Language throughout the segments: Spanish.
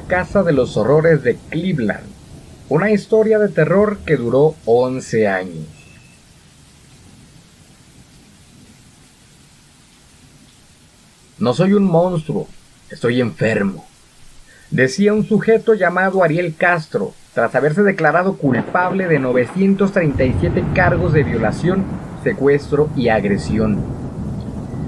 Casa de los Horrores de Cleveland, una historia de terror que duró 11 años. No soy un monstruo, estoy enfermo, decía un sujeto llamado Ariel Castro, tras haberse declarado culpable de 937 cargos de violación, secuestro y agresión.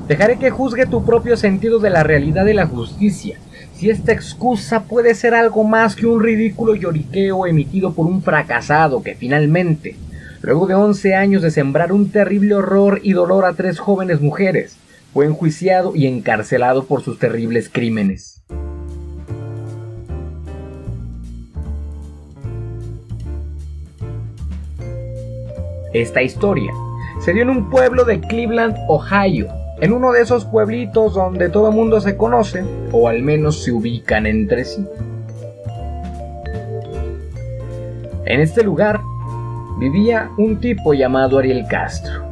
Dejaré que juzgue tu propio sentido de la realidad y la justicia, si esta excusa puede ser algo más que un ridículo lloriqueo emitido por un fracasado que finalmente, luego de 11 años de sembrar un terrible horror y dolor a 3 jóvenes mujeres, fue enjuiciado y encarcelado por sus terribles crímenes. Esta historia se dio en un pueblo de Cleveland, Ohio, en uno de esos pueblitos donde todo el mundo se conoce, o al menos se ubican entre sí. En este lugar vivía un tipo llamado Ariel Castro,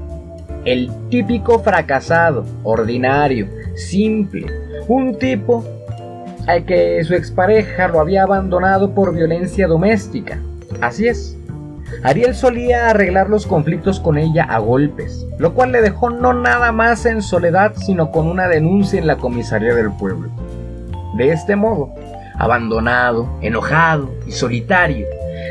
el típico fracasado, ordinario, simple, un tipo al que su expareja lo había abandonado por violencia doméstica. Así es. Ariel solía arreglar los conflictos con ella a golpes, lo cual le dejó no nada más en soledad, sino con una denuncia en la comisaría del pueblo. De este modo, abandonado, enojado y solitario,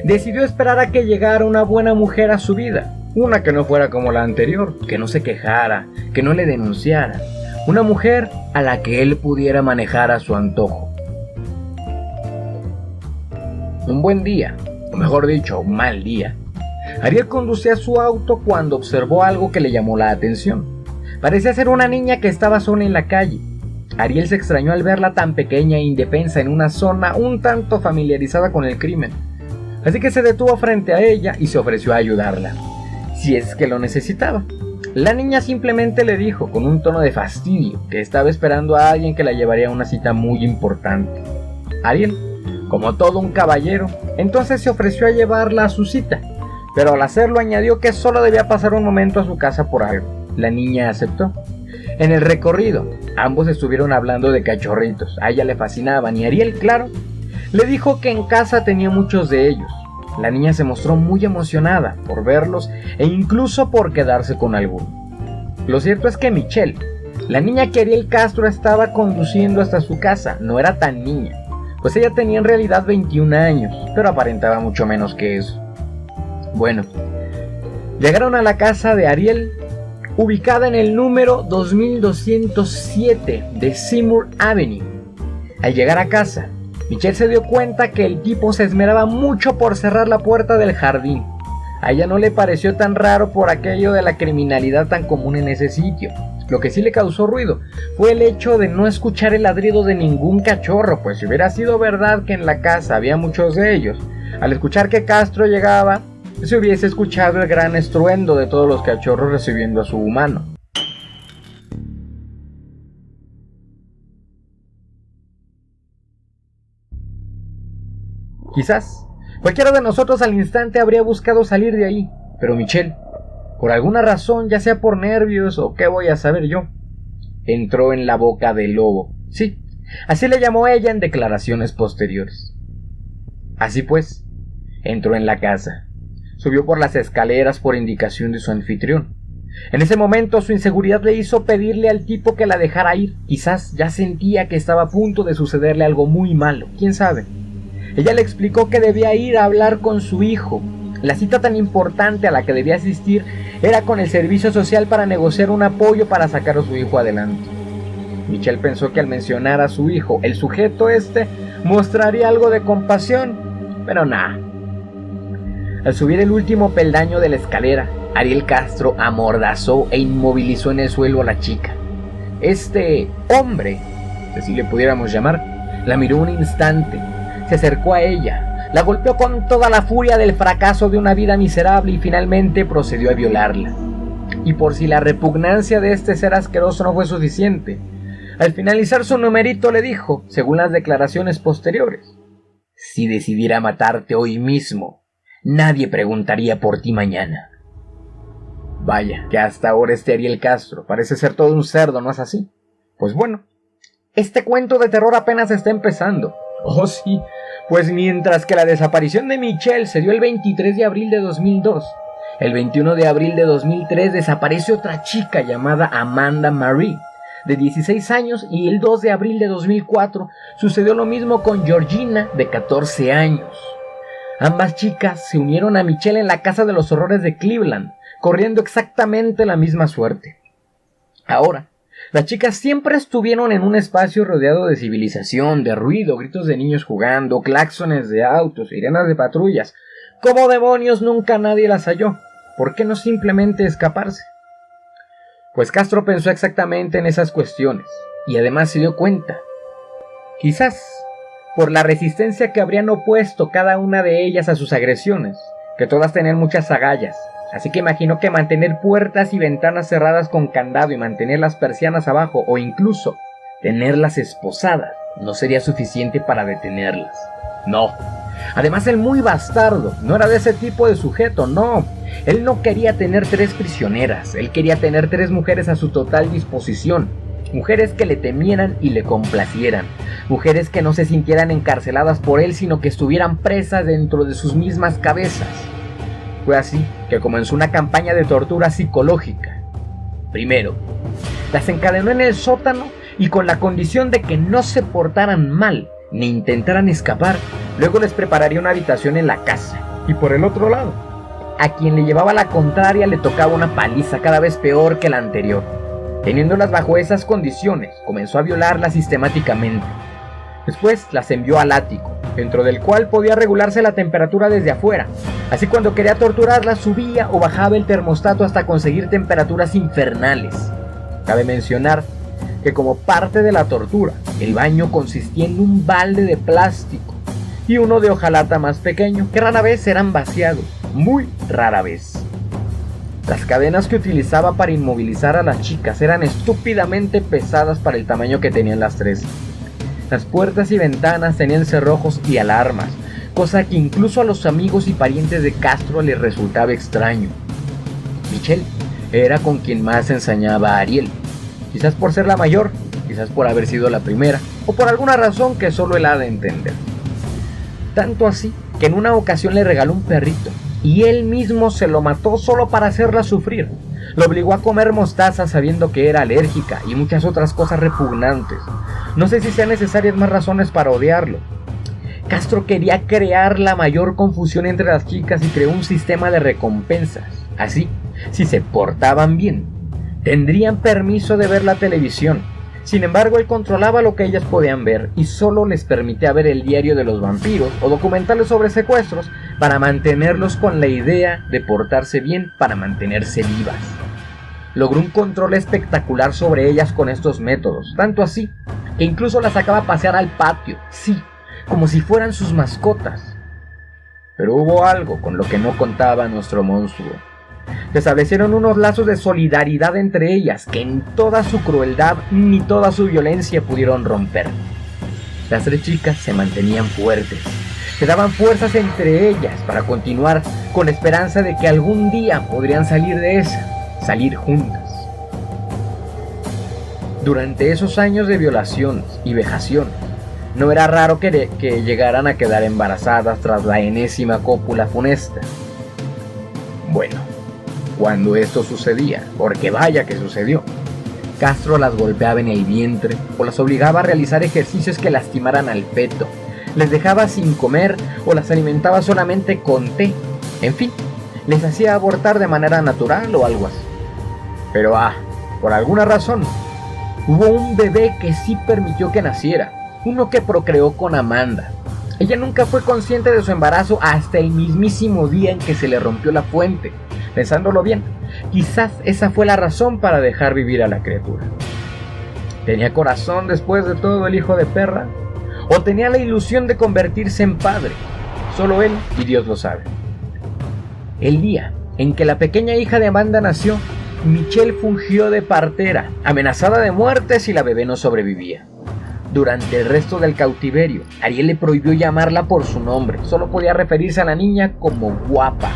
decidió esperar a que llegara una buena mujer a su vida, una que no fuera como la anterior, que no se quejara, que no le denunciara, una mujer a la que él pudiera manejar a su antojo. Un buen día, o mejor dicho, un mal día, Ariel conducía su auto cuando observó algo que le llamó la atención. Parecía ser una niña que estaba sola en la calle. Ariel se extrañó al verla tan pequeña e indefensa en una zona un tanto familiarizada con el crimen. Así que se detuvo frente a ella y se ofreció a ayudarla, si es que lo necesitaba. La niña simplemente le dijo, con un tono de fastidio, que estaba esperando a alguien que la llevaría a una cita muy importante. Ariel, como todo un caballero, entonces se ofreció a llevarla a su cita, pero al hacerlo añadió que solo debía pasar un momento a su casa por algo. La niña aceptó. En el recorrido, ambos estuvieron hablando de cachorritos. A ella le fascinaban y Ariel, claro, le dijo que en casa tenía muchos de ellos. La niña se mostró muy emocionada por verlos e incluso por quedarse con alguno. Lo cierto es que Michelle, la niña que Ariel Castro estaba conduciendo hasta su casa, no era tan niña, pues ella tenía en realidad 21 años, pero aparentaba mucho menos que eso. Bueno, llegaron a la casa de Ariel, ubicada en el número 2207 de Seymour Avenue. Al llegar a casa, Michelle se dio cuenta que el tipo se esmeraba mucho por cerrar la puerta del jardín. A ella no le pareció tan raro por aquello de la criminalidad tan común en ese sitio. Lo que sí le causó ruido fue el hecho de no escuchar el ladrido de ningún cachorro, pues si hubiera sido verdad que en la casa había muchos de ellos, al escuchar que Castro llegaba, se hubiese escuchado el gran estruendo de todos los cachorros recibiendo a su humano. Quizás cualquiera de nosotros al instante habría buscado salir de ahí, pero Michelle, por alguna razón, ya sea por nervios o qué voy a saber yo, entró en la boca del lobo. Sí, así le llamó ella en declaraciones posteriores. Así pues, entró en la casa. Subió por las escaleras por indicación de su anfitrión. En ese momento su inseguridad le hizo pedirle al tipo que la dejara ir. Quizás ya sentía que estaba a punto de sucederle algo muy malo, quién sabe. Ella le explicó que debía ir a hablar con su hijo. La cita tan importante a la que debía asistir era con el servicio social para negociar un apoyo para sacar a su hijo adelante. Michelle pensó que al mencionar a su hijo, el sujeto mostraría algo de compasión, pero nada. Al subir el último peldaño de la escalera, Ariel Castro amordazó e inmovilizó en el suelo a la chica. Este hombre, si así le pudiéramos llamar, la miró un instante, se acercó a ella, la golpeó con toda la furia del fracaso de una vida miserable y finalmente procedió a violarla. Y por si la repugnancia de este ser asqueroso no fue suficiente, al finalizar su numerito le dijo, según las declaraciones posteriores: si decidiera matarte hoy mismo, nadie preguntaría por ti mañana. Vaya, que hasta ahora este Ariel Castro parece ser todo un cerdo, ¿no es así? Pues bueno, este cuento de terror apenas está empezando. Oh sí, pues mientras que la desaparición de Michelle se dio el 23 de abril de 2002, el 21 de abril de 2003 desaparece otra chica llamada Amanda Marie, de 16 años, y el 2 de abril de 2004 sucedió lo mismo con Georgina, de 14 años. Ambas chicas se unieron a Michelle en la Casa de los Horrores de Cleveland, corriendo exactamente la misma suerte. Ahora, las chicas siempre estuvieron en un espacio rodeado de civilización, de ruido, gritos de niños jugando, claxones de autos, sirenas de patrullas. ¿Cómo demonios nunca nadie las halló? ¿Por qué no simplemente escaparse? Pues Castro pensó exactamente en esas cuestiones, y además se dio cuenta, quizás por la resistencia que habrían opuesto cada una de ellas a sus agresiones, que todas tenían muchas agallas, así que imaginó que mantener puertas y ventanas cerradas con candado y mantener las persianas abajo, o incluso tenerlas esposadas, no sería suficiente para detenerlas. No. Además, el muy bastardo no era de ese tipo de sujeto, no. Él no quería tener 3 prisioneras, él quería tener 3 mujeres a su total disposición. Mujeres que le temieran y le complacieran. Mujeres que no se sintieran encarceladas por él, sino que estuvieran presas dentro de sus mismas cabezas. Fue así que comenzó una campaña de tortura psicológica. Primero, las encadenó en el sótano y con la condición de que no se portaran mal ni intentaran escapar, luego les prepararía una habitación en la casa. Y por el otro lado, a quien le llevaba la contraria le tocaba una paliza cada vez peor que la anterior. Teniéndolas bajo esas condiciones, comenzó a violarlas sistemáticamente. Después las envió al ático, dentro del cual podía regularse la temperatura desde afuera. Así cuando quería torturarlas subía o bajaba el termostato hasta conseguir temperaturas infernales. Cabe mencionar que como parte de la tortura, el baño consistía en un balde de plástico y uno de hojalata más pequeño, que rara vez eran vaciados, muy rara vez. Las cadenas que utilizaba para inmovilizar a las chicas eran estúpidamente pesadas para el tamaño que tenían las 3. Las puertas y ventanas tenían cerrojos y alarmas, cosa que incluso a los amigos y parientes de Castro les resultaba extraño. Michelle era con quien más ensañaba a Ariel, quizás por ser la mayor, quizás por haber sido la primera, o por alguna razón que solo él ha de entender. Tanto así que en una ocasión le regaló un perrito, y él mismo se lo mató solo para hacerla sufrir. Lo obligó a comer mostaza sabiendo que era alérgica y muchas otras cosas repugnantes. No sé si sean necesarias más razones para odiarlo. Castro quería crear la mayor confusión entre las chicas y creó un sistema de recompensas. Así, si se portaban bien, tendrían permiso de ver la televisión. Sin embargo, él controlaba lo que ellas podían ver y solo les permitía ver el diario de los vampiros o documentales sobre secuestros para mantenerlos con la idea de portarse bien para mantenerse vivas. Logró un control espectacular sobre ellas con estos métodos, tanto así que incluso las sacaba a pasear al patio, sí, como si fueran sus mascotas. Pero hubo algo con lo que no contaba nuestro monstruo. Se establecieron unos lazos de solidaridad entre ellas que en toda su crueldad ni toda su violencia pudieron romper. Las 3 chicas se mantenían fuertes, se daban fuerzas entre ellas para continuar con la esperanza de que algún día podrían salir de esa, salir juntas. Durante esos años de violaciones y vejaciones, no era raro que llegaran a quedar embarazadas tras la enésima cópula funesta. Bueno, cuando esto sucedía, porque vaya que sucedió, Castro las golpeaba en el vientre o las obligaba a realizar ejercicios que lastimaran al feto, les dejaba sin comer o las alimentaba solamente con té, en fin, les hacía abortar de manera natural o algo así. Pero por alguna razón, hubo un bebé que sí permitió que naciera, uno que procreó con Amanda. Ella nunca fue consciente de su embarazo hasta el mismísimo día en que se le rompió la fuente. Pensándolo bien, quizás esa fue la razón para dejar vivir a la criatura. ¿Tenía corazón después de todo el hijo de perra? ¿O tenía la ilusión de convertirse en padre? Solo él y Dios lo sabe. El día en que la pequeña hija de Amanda nació, Michelle fungió de partera, amenazada de muerte si la bebé no sobrevivía. Durante el resto del cautiverio, Ariel le prohibió llamarla por su nombre, solo podía referirse a la niña como guapa.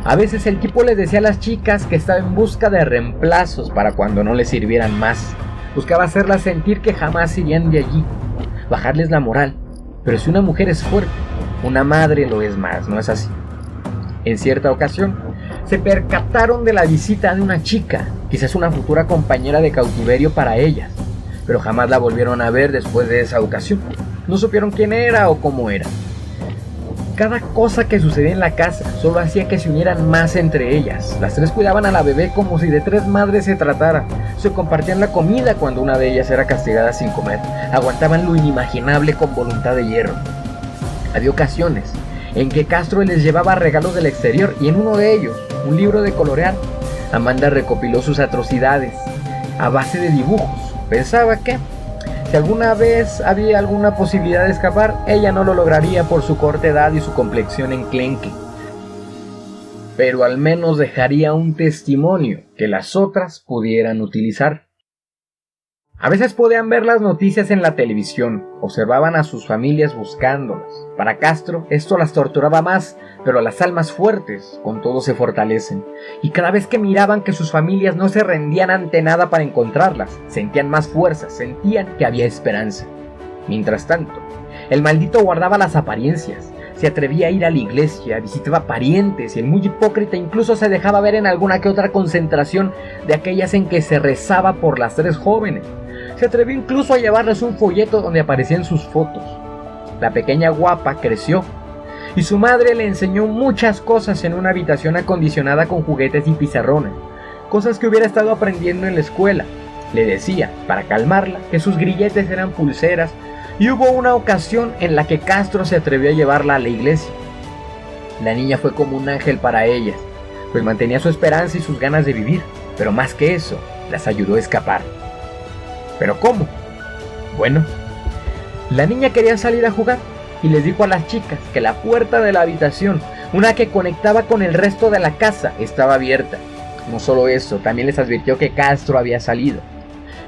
A veces el tipo les decía a las chicas que estaba en busca de reemplazos para cuando no les sirvieran más. Buscaba hacerlas sentir que jamás irían de allí, bajarles la moral Pero si una mujer es fuerte, una madre lo es más, ¿no es así? En cierta ocasión, se percataron de la visita de una chica, quizás una futura compañera de cautiverio para ellas, pero jamás la volvieron a ver después de esa ocasión. No supieron quién era o cómo era. Cada cosa que sucedía en la casa solo hacía que se unieran más entre ellas. Las tres cuidaban a la bebé como si de tres madres se tratara. Se compartían la comida cuando una de ellas era castigada sin comer. Aguantaban lo inimaginable con voluntad de hierro. Había ocasiones en que Castro les llevaba regalos del exterior y en uno de ellos, un libro de colorear, Amanda recopiló sus atrocidades a base de dibujos. Pensaba que si alguna vez había alguna posibilidad de escapar, ella no lo lograría por su corta edad y su complexión enclenque. Pero al menos dejaría un testimonio que las otras pudieran utilizar. A veces podían ver las noticias en la televisión, observaban a sus familias buscándolas. Para Castro esto las torturaba más, pero las almas fuertes con todo se fortalecen. Y cada vez que miraban que sus familias no se rendían ante nada para encontrarlas, sentían más fuerza, sentían que había esperanza. Mientras tanto, el maldito guardaba las apariencias. Se atrevía a ir a la iglesia, visitaba parientes y el muy hipócrita incluso se dejaba ver en alguna que otra concentración de aquellas en que se rezaba por las tres jóvenes. Se atrevió incluso a llevarles un folleto donde aparecían sus fotos. La pequeña guapa creció y su madre le enseñó muchas cosas en una habitación acondicionada con juguetes y pizarrones, cosas que hubiera estado aprendiendo en la escuela. Le decía, para calmarla, que sus grilletes eran pulseras y hubo una ocasión en la que Castro se atrevió a llevarla a la iglesia. La niña fue como un ángel para ellas, pues mantenía su esperanza y sus ganas de vivir, pero más que eso, las ayudó a escapar. ¿Pero cómo? Bueno, la niña quería salir a jugar y les dijo a las chicas que la puerta de la habitación, una que conectaba con el resto de la casa, estaba abierta. No solo eso, también les advirtió que Castro había salido.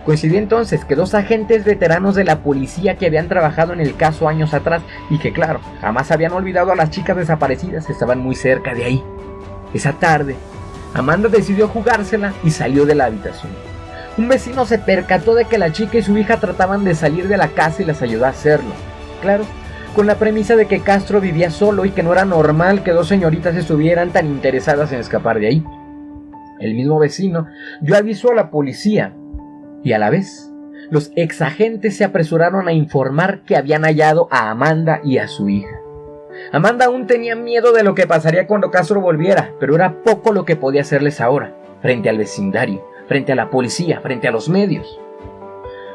Coincidió entonces que dos agentes veteranos de la policía que habían trabajado en el caso años atrás y que claro, jamás habían olvidado a las chicas desaparecidas, estaban muy cerca de ahí. Esa tarde, Amanda decidió jugársela y salió de la habitación. Un vecino se percató de que la chica y su hija trataban de salir de la casa y las ayudó a hacerlo. Claro, con la premisa de que Castro vivía solo y que no era normal que dos señoritas estuvieran tan interesadas en escapar de ahí. El mismo vecino dio aviso a la policía y a la vez los exagentes se apresuraron a informar que habían hallado a Amanda y a su hija. Amanda aún tenía miedo de lo que pasaría cuando Castro volviera, pero era poco lo que podía hacerles ahora, frente al vecindario, frente a la policía, frente a los medios.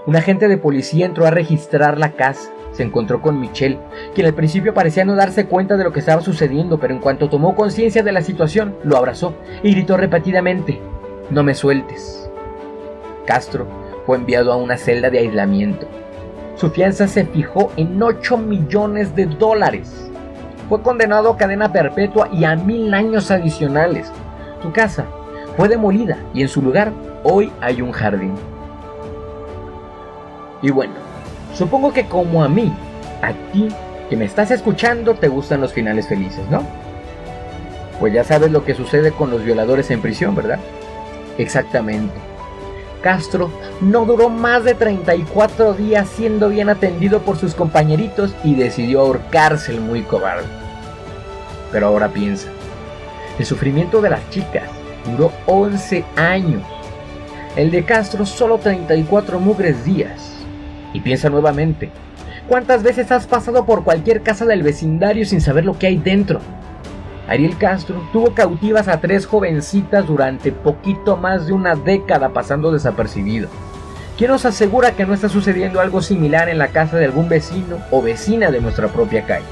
Un agente de policía entró a registrar la casa. Se encontró con Michelle, quien al principio parecía no darse cuenta de lo que estaba sucediendo, pero en cuanto tomó conciencia de la situación, lo abrazó y gritó repetidamente: «No me sueltes». Castro fue enviado a una celda de aislamiento. Su fianza se fijó en $8 millones. Fue condenado a cadena perpetua y a 1000 años adicionales. Su casa fue demolida y en su lugar hoy hay un jardín. Y bueno, supongo que como a mí, a ti que me estás escuchando, te gustan los finales felices, ¿no? Pues ya sabes lo que sucede con los violadores en prisión, ¿verdad? Exactamente. Castro no duró más de 34 días siendo bien atendido por sus compañeritos y decidió ahorcarse el muy cobarde. Pero ahora piensa, el sufrimiento de las chicas duró 11 años. El de Castro solo 34 mugres días. Y piensa nuevamente, ¿cuántas veces has pasado por cualquier casa del vecindario sin saber lo que hay dentro? Ariel Castro tuvo cautivas a 3 jovencitas durante poquito más de una década pasando desapercibido. ¿Quién nos asegura que no está sucediendo algo similar en la casa de algún vecino o vecina de nuestra propia calle?